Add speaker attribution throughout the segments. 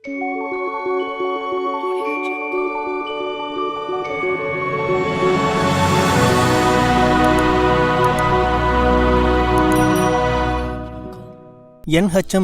Speaker 1: NHM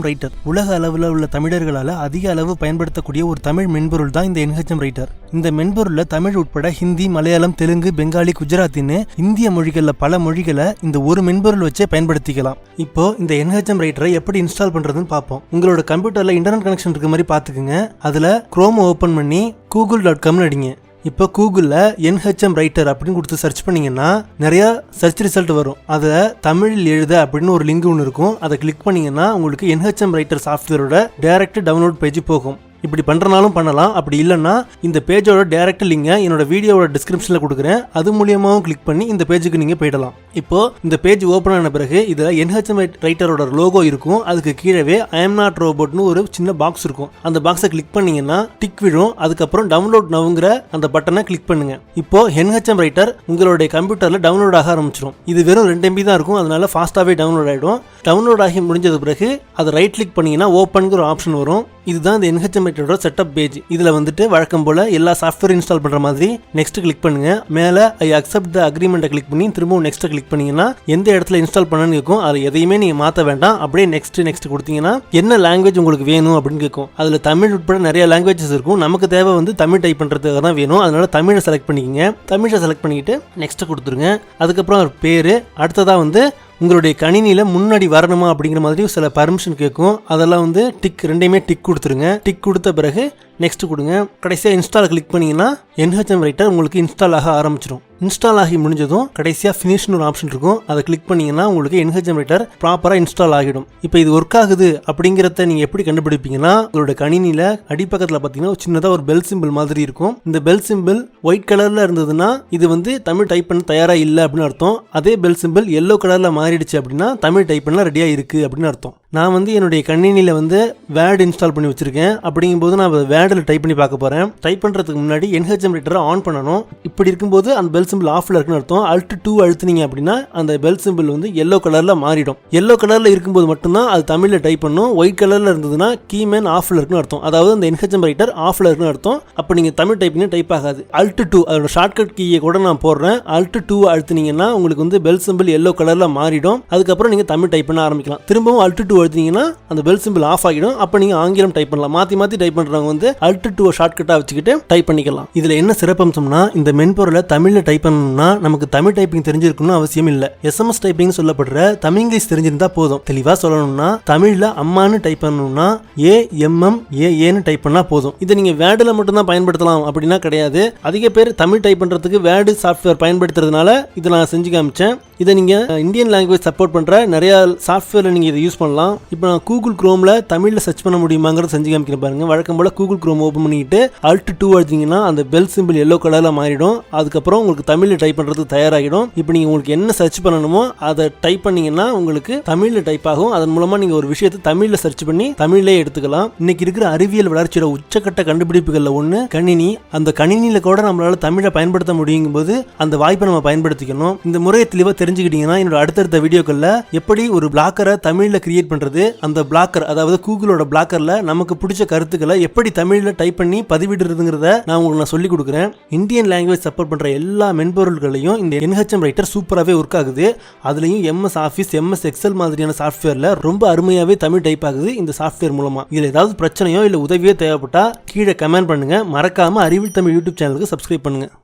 Speaker 1: Writer உலக அளவில் உள்ள தமிழர்களால் அதிக அளவு பயன்படுத்தக்கூடிய ஒரு தமிழ் மென்பொருள் தான் இந்த NHM Writer. இந்த மென்பொருளில் தமிழ் உட்பட ஹிந்தி, மலையாளம், தெலுங்கு, பெங்காலி, குஜராத்தின்னு இந்திய மொழிகளில் பல மொழிகளை இந்த ஒரு மென்பொருள் வச்சே பயன்படுத்திக்கலாம். இப்போ இந்த NHM Writer எப்படி இன்ஸ்டால் பண்றதுன்னு பார்ப்போம். உங்களோட கம்ப்யூட்டர்ல இன்டர்நெட் கனெக்ஷன் இருக்க மாதிரி பார்த்துக்குங்க. அதில் குரோம் ஓப்பன் பண்ணி google.comனு அடிங்க. இப்போ கூகுளில் NHM Writer அப்படின்னு கொடுத்து சர்ச் பண்ணிங்கன்னா நிறையா சர்ச் ரிசல்ட் வரும். அதில் தமிழில் எழுத அப்படின்னு ஒரு லிங்க் ஒன்று இருக்கும். அதை கிளிக் பண்ணிங்கன்னா உங்களுக்கு NHM Writer சாஃப்ட்வேரோட டைரக்ட் டவுன்லோட் பேஜ் போகும். இப்படி பண்ணுறனாலும் பண்ணலாம். அப்படி இல்லைன்னா இந்த பேஜோட டைரக்ட் லிங்கை என்னோட வீடியோவோட டிஸ்கிரிப்ஷனில் கொடுக்குறேன். அது மூலியமாகவும் கிளிக் பண்ணி இந்த பேஜுக்கு நீங்கள் போயிடலாம். இப்போ இந்த பேஜ் ஓப்பன் ஆன பிறகு இதில் NHM Writerோட லோகோ இருக்கும். அதுக்கு கீழே I am not robotனு ஒரு சின்ன பாக்ஸ் இருக்கும். அந்த பாக்ஸை கிளிக் பண்ணிங்கன்னா டிக் விழும். அதுக்கப்புறம் டவுன்லோட் நவுங்கிற அந்த பட்டனை கிளிக் பண்ணுங்க. இப்போ NHM Writer உங்களுடைய கம்ப்யூட்டரில் டவுன்லோட் ஆக ஆரம்பிச்சிடும். இது வெறும் 2 MB தான் இருக்கும். அதனால ஃபாஸ்ட்டாகவே டவுன்லோட் ஆகிடும். டவுன்லோட் ஆகி முடிஞ்சது பிறகு அதை ரைட் கிளிக் பண்ணிங்கன்னா ஓப்பனுங்கிற ஆப்ஷன் வரும். இதுதான் இந்த NHM Writerோட செட்டப் பேஜ். இதில் வந்துட்டு வழக்கம் போல் எல்லா சாஃப்ட்வேர் இன்ஸ்டால் பண்ணுற மாதிரி நெக்ஸ்ட் கிளிக் பண்ணுங்க. மேலே ஐ அக்செப்ட் த அக்ரிமெண்ட்டை கிளிக் பண்ணி திரும்பவும் நெக்ஸ்ட் கிளிக் பண்ணிங்கன்னா எந்த இடத்துல இன்ஸ்டால் பண்ணணும்னு கேட்கும். அது எதையுமே நீங்கள் மாற்ற வேண்டாம். அப்படியே நெக்ஸ்ட் கொடுத்தீங்கன்னா என்ன லாங்குவேஜ் உங்களுக்கு வேணும் அப்படின்னு கேட்கும். அதில் தமிழ் உட்பட நிறைய லாங்குவேஜஸ் இருக்கும். நமக்கு தேவை வந்து தமிழ் டைப் பண்ணுறதுக்காக தான் வேணும். அதனால தமிழை செலக்ட் பண்ணிக்கோங்க. தமிழை செலக்ட் பண்ணிக்கிட்டு நெக்ஸ்ட் கொடுத்துருங்க. அதுக்கப்புறம் பேர், அடுத்ததாக வந்து உங்களுடைய கணினியில் முன்னாடி வரணுமா அப்படிங்கிற மாதிரி சில பர்மிஷன் கேட்கும். அதெல்லாம் வந்து ரெண்டையுமே டிக் கொடுத்துருங்க. டிக் கொடுத்த பிறகு நெக்ஸ்ட் கொடுங்க. கடைசியாக இன்ஸ்டால் கிளிக் பண்ணிங்கன்னா NHM Writer உங்களுக்கு இன்ஸ்டால் ஆக ஆரம்பிச்சிடும். இன்ஸ்டால் ஆகி முடிஞ்சதும் கடைசியாக ஃபினிஷ்னு ஒரு ஆப்ஷன் இருக்கும். அதை கிளிக் பண்ணிங்கன்னா உங்களுக்கு NHM Writer ப்ராப்பராக இன்ஸ்டால் ஆகிடும். இப்போ இது ஒர்க் ஆகுது அப்படிங்கிறத நீங்கள் எப்படி கண்டுபிடிப்பீங்கன்னா உங்களோட கணினியில் அடிப்பக்கத்தில் பார்த்தீங்கன்னா ஒரு சின்னதாக ஒரு பெல் சிம்பிள் மாதிரி இருக்கும். இந்த பெல் சிம்பிள் ஒயிட் கலரில் இருந்ததுன்னா இது வந்து தமிழ் டைப் பண்ண தயாராக இல்லை அப்படின்னு அர்த்தம். அதே பெல் சிம்பிள் எல்லோ கலரில் மாறிடுச்சு அப்படின்னா தமிழ் டைப் பண்ணலாம் ரெடியாக இருக்குது அப்படின்னு அர்த்தம். நான் வந்து என்னுடைய கணினியில் வந்து வேர்டு இன்ஸ்டால் பண்ணி வச்சிருக்கேன். அப்படிங்கும்போது நான் வேர்டில் டைப் பண்ணி பார்க்க போகிறேன். டைப் பண்ணுறதுக்கு முன்னாடி NHM Writer ஆன் பண்ணணும். இப்படி இருக்கும்போது அந்த பெல் சிம்பிள் ஆஃபில் இருக்குன்னு அர்த்தம். Alt 2 அழுத்துனீங்க அப்படின்னா அந்த பெல் சிம்பிள் வந்து எல்லோ கலரில் மாறிடும். எல்லோ கலரில் இருக்கும்போது மட்டும்தான் அது தமிழில் டைப் பண்ணும். ஒயிட் கலரில் இருந்ததுன்னா கீமேன் ஆஃபில் இருக்குன்னு அர்த்தம். அதாவது அந்த NHM Writer ஆஃபில் இருக்குன்னு அர்த்தம். அப்போ நீங்கள் தமிழ் டைப்பிங் டைப் ஆகாது. Alt 2 அதோட ஷார்ட்கட் கீயை கூட நான் போடுறேன். Alt 2 அழுத்துனீங்கன்னா உங்களுக்கு வந்து பெல் சிம்பிள் எல்லோ கலரில் மாறிடும். அதுக்கப்புறம் நீங்கள் தமிழ் டைப் பண்ண ஆரம்பிக்கலாம். திரும்பவும் Alt 2 அழுத்தினீங்கன்னா அந்த பெல் சிம்பிள் ஆஃப் ஆகிடும். அப்போ நீங்கள் ஆங்கிலம் டைப் பண்ணலாம். மாற்றி டைப் பண்ணுறவங்க வந்து Alt 2 ஷார்ட்கட்டாக வச்சுக்கிட்டு டைப் பண்ணிக்கலாம். இதில் என்ன சிறப்பம்சம்னா இந்த மென்பொருளை தமிழில் டைப் பண்ணணும்னா நமக்கு தமிழ் டைப்பிங் தெரிஞ்சிருக்கணும்னு அவசியம் இல்லை. SMS டைப்பிங் சொல்லப்படுற தமிழ் இங்கிலீஷ் தெரிஞ்சிருந்தா போதும். தெளிவாக சொல்லணும்னா தமிழில் அம்மானு டைப் பண்ணணும்னா AMMAAன்னு டைப் பண்ணால் போதும். இதை நீங்கள் வேர்டில் மட்டும்தான் பயன்படுத்தலாம் அப்படின்னா கிடையாது. அதிக பேர் தமிழ் டைப் பண்ணுறதுக்கு வேர்டு சாஃப்ட்வேர் பயன்படுத்துறதுனால இதை நான் செஞ்சு காமிச்சேன். இதை நீங்கள் இந்தியன் லாங்குவேஜ் சப்போர்ட் பண்ணுற நிறைய சாஃப்ட்வேரில் நீங்கள் இதை யூஸ் பண்ணலாம். இப்போ நான் கூகுள் குரோமில் தமிழில் சர்ச் பண்ண முடியுமாங்கிறத செஞ்சு காமிக்கிறேன் பாருங்க. வழக்கம் போல் கூகுள் குரோம் ஓப்பன் பண்ணிக்கிட்டு Alt 2 அழுத்திங்கன்னா அந்த பெல் சிம்பிள் எல்லோ கலரில் மாறிடும். அதுக்கப்புறம் உங்களுக்கு தமிழில் டைப் பண்ணுறதுக்கு தயாராகிடும். இப்போ நீங்கள் உங்களுக்கு என்ன சர்ச் பண்ணணுமோ அதை டைப் பண்ணிங்கன்னா உங்களுக்கு தமிழில் டைப் ஆகும். அதன் மூலமாக நீங்கள் ஒரு விஷயத்தை தமிழில் சர்ச் பண்ணி தமிழிலே எடுத்துக்கலாம். இன்னைக்கு இருக்கிற அறிவியல் வளர்ச்சியோட உச்சக்கட்ட கண்டுபிடிப்புகளில் ஒன்று கணினி. அந்த கணினியில் கூட நம்மளால தமிழை பயன்படுத்த முடியும் போது அந்த வாய்ப்பை நம்ம பயன்படுத்திக்கணும். இந்த முறையை தெளிவாக தெரிஞ்சுக்கிட்டீங்கன்னா என்னோட அடுத்தடுத்த வீடியோக்களில் எப்படி ஒரு பிளாக்கரை தமிழில் கிரியேட் பண்ணுறது, அந்த பிளாக்கர் அதாவது கூகுளோட பிளாக்கரில் நமக்கு பிடிச்ச கருத்துக்களை எப்படி தமிழில் டைப் பண்ணி பதிவிடுறதுங்கிறத நான் உங்களுக்கு சொல்லிக் கொடுக்குறேன். இந்தியன் லாங்குவேஜ் சப்போர்ட் பண்ணுற எல்லா மென்பொருள்களையும் இந்த NHM Writer சூப்பராகவே ஒர்க் ஆகுது. அதுலேயும் MS Office, MS Excel மாதிரியான சாஃப்ட்வேரில் ரொம்ப அருமையாகவே தமிழ் டைப் ஆகுது இந்த சாஃப்ட்வேர் மூலமாக. இதில் ஏதாவது பிரச்சனையோ இல்லை உதவியோ தேவைப்பட்டால் கீழே கமெண்ட் பண்ணுங்கள். மறக்காமல் அறிவியல் தமிழ் யூடியூப் சேனலுக்கு சப்ஸ்கிரைப் பண்ணுங்கள்.